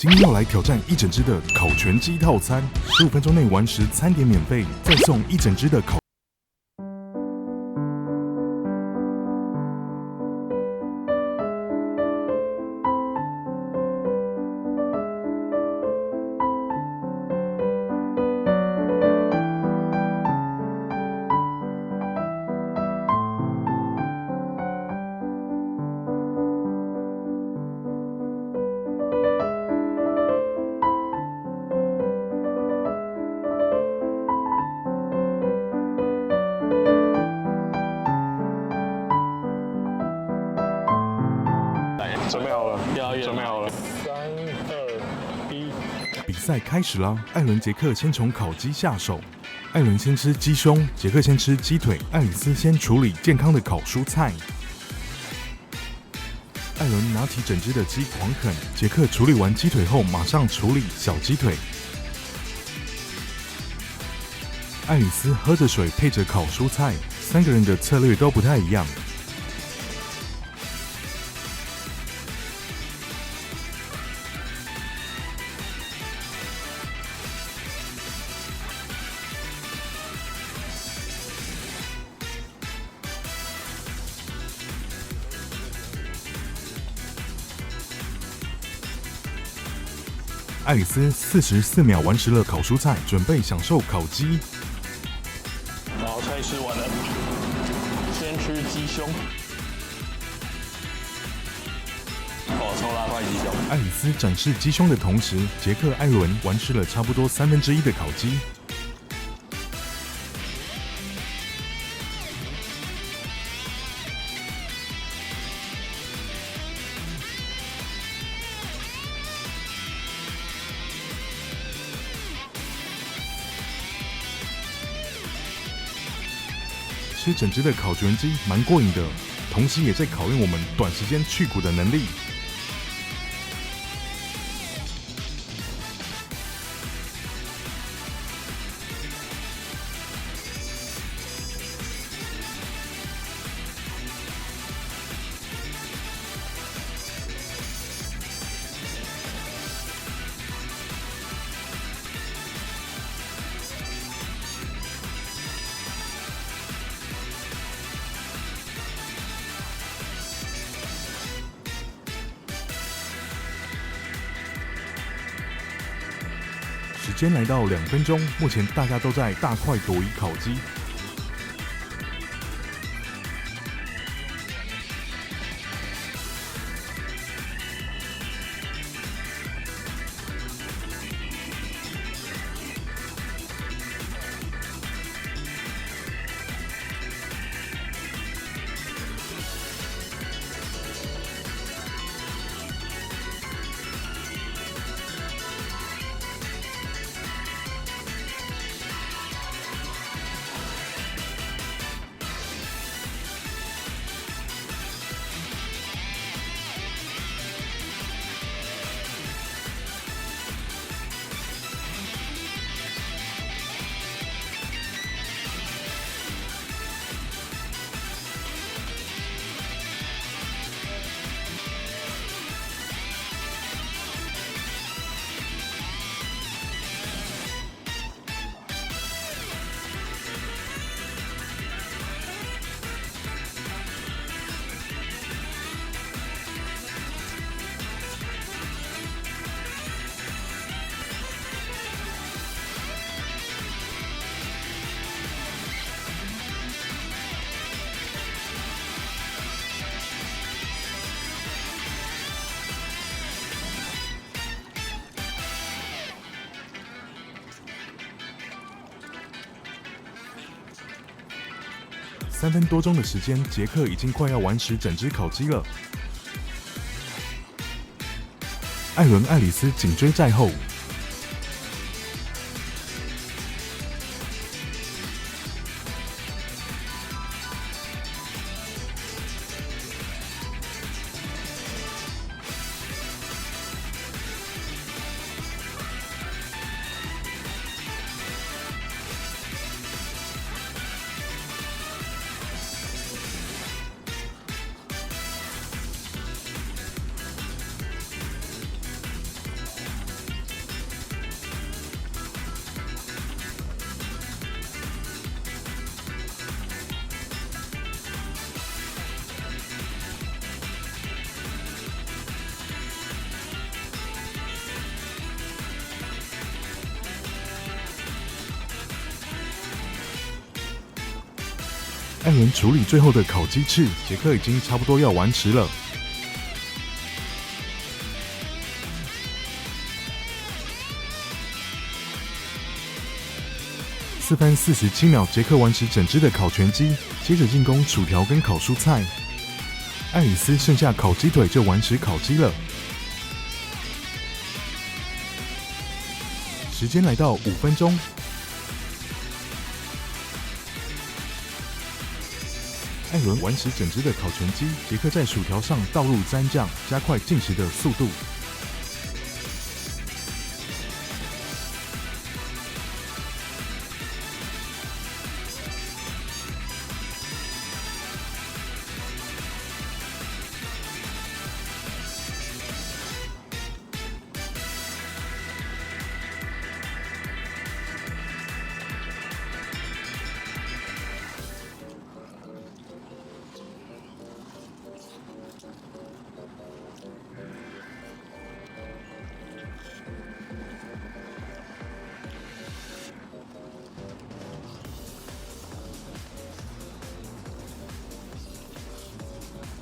今天要来挑战一整只的烤全鸡套餐，15分钟内完食，餐点免费，再送一整只的烤。准备好了，准备好了。3、2、1，比赛开始啦！艾伦·杰克先从烤鸡下手，艾伦先吃鸡胸，杰克先吃鸡腿，爱丽丝先处理健康的烤蔬菜。艾伦拿起整只的鸡狂啃，杰克处理完鸡腿后马上处理小鸡腿。爱丽丝喝着水配着烤蔬菜，三个人的策略都不太一样。爱丽丝44秒完食了烤蔬菜，准备享受烤鸡。好，菜吃完了，先吃鸡胸。超大块鸡胸。爱丽丝展示鸡胸的同时，杰克、艾伦完食了差不多1/3的烤鸡。吃整只的烤全鸡蛮过瘾的，同时也在考验我们短时间去骨的能力。时间来到2分钟，目前大家都在大快朵颐烤鸡。3分多钟的时间，杰克已经快要完食整只烤鸡了。艾伦、爱丽丝紧追在后。艾伦处理最后的烤鸡翅，杰克已经差不多要完食了。4分47秒，杰克完食整只的烤全鸡，接着进攻薯条跟烤蔬菜。爱丽丝剩下烤鸡腿就完食烤鸡了。时间来到5分钟。艾伦完食整只的烤全鸡，杰克在薯条上倒入蘸酱，加快进食的速度。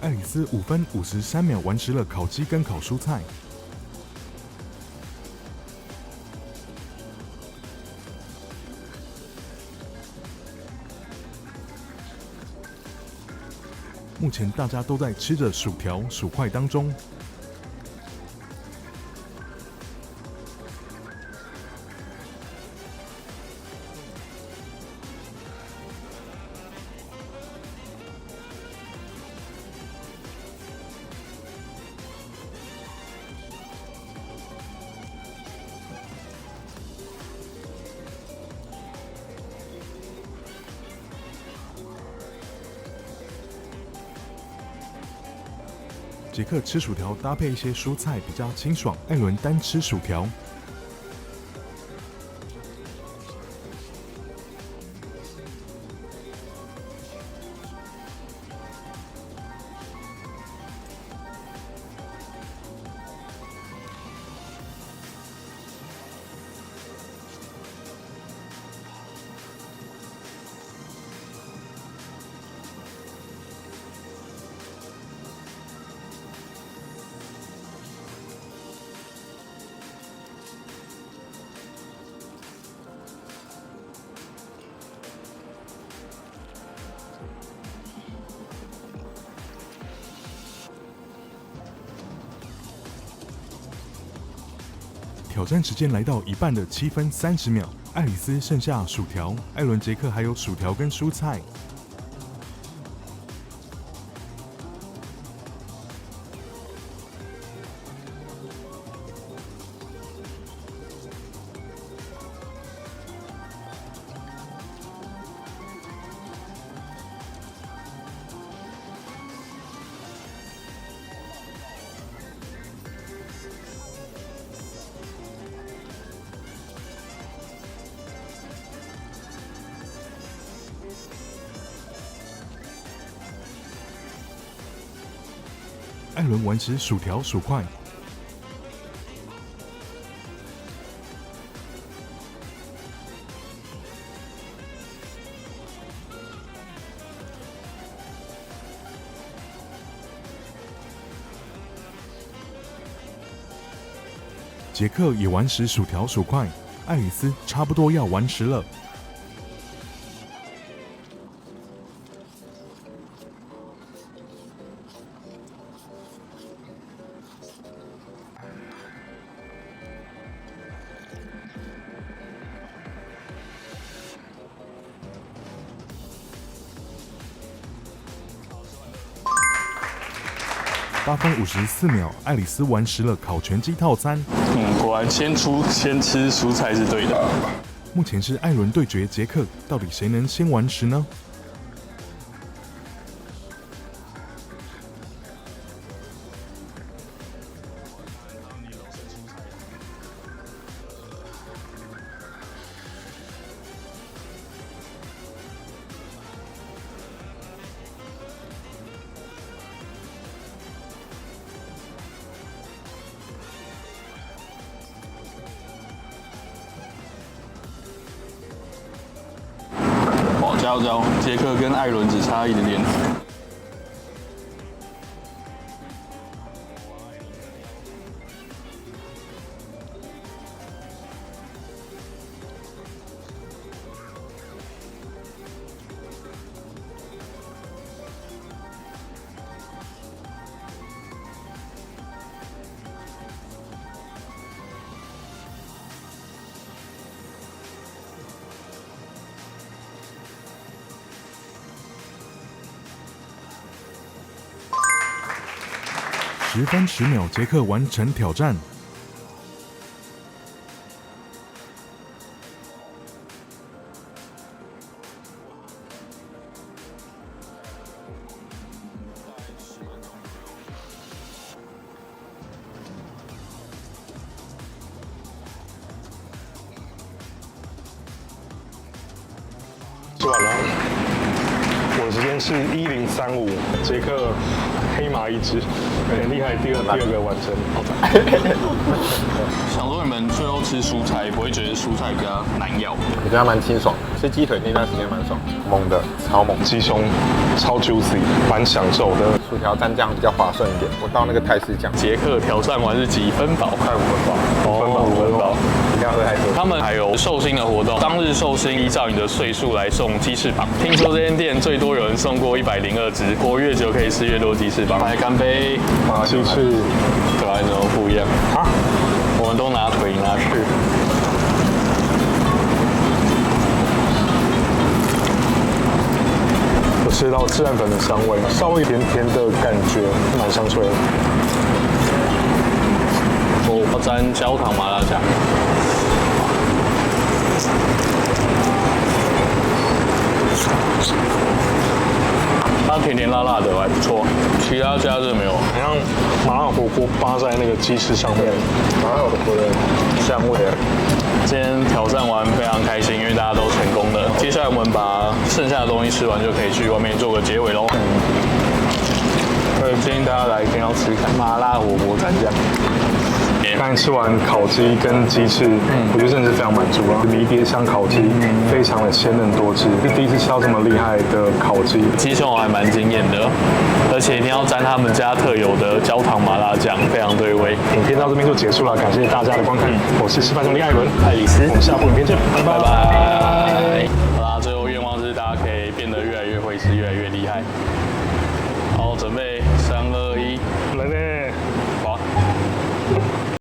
爱丽丝5分53秒完食了烤鸡跟烤蔬菜。目前大家都在吃着薯条、薯块当中。杰克吃薯条搭配一些蔬菜比较清爽，艾伦单吃薯条。挑战时间来到一半的7分30秒，爱丽丝剩下薯条，艾伦、杰克还有薯条跟蔬菜。艾伦完食薯条、薯块。杰克也完食薯条、薯块，爱丽丝差不多要完食了。8分54秒，爱丽丝完食了烤全鸡套餐。果然先吃蔬菜是对的。目前是艾伦对决杰克，到底谁能先完食呢？加油加油！杰克跟艾伦只差一点点。10分10秒，杰克完成挑战。做完了，我的时间是1035，杰克黑马一只，很厉害，第二个完成，好赞。想说你们最后吃蔬菜，不会觉得蔬菜比较难咬？我觉得蛮清爽，吃鸡腿那段时间蛮爽，猛的，超猛，鸡胸超 juicy， 蛮享受的。薯条蘸酱比较划算一点。我到那个泰式酱，杰克挑战完是几分饱？快5分饱，5分饱。一定要喝太多。他们还有寿星的活动，当日寿星依照你的岁数来送鸡翅膀。听说这间店最多有人送过102只，活越久可以吃越多鸡翅膀。来干杯！鸡翅，对吧？怎么不一样？啊，我们都拿腿拿翅。我吃到孜然粉的香味，稍微甜甜的感觉，蛮香脆的。我沾焦糖麻辣酱。它甜甜辣辣的，还不错。其他家这没有，好像麻辣火锅扒在那个鸡翅上面，麻辣火锅的香味啊。今天挑战完非常开心，因为大家都成功了。接下来我们把剩下的东西吃完，就可以去外面做个结尾喽。建议大家来一定要吃看麻辣火锅蘸酱。刚才吃完烤鸡跟鸡翅，我觉得真的是非常满足啊！迷迭香烤鸡非常的鲜嫩多汁，是第一次吃到这么厉害的烤鸡。鸡胸还蛮惊艳的，而且一定要沾他们家特有的焦糖麻辣酱，非常对味。影片到这边就结束了，感谢大家的观看，我是示范中的艾伦、爱丽丝，我们下部影片见，拜拜。好啦，最后愿望是大家可以变得越来越会吃，越来越厉害。好，准备3、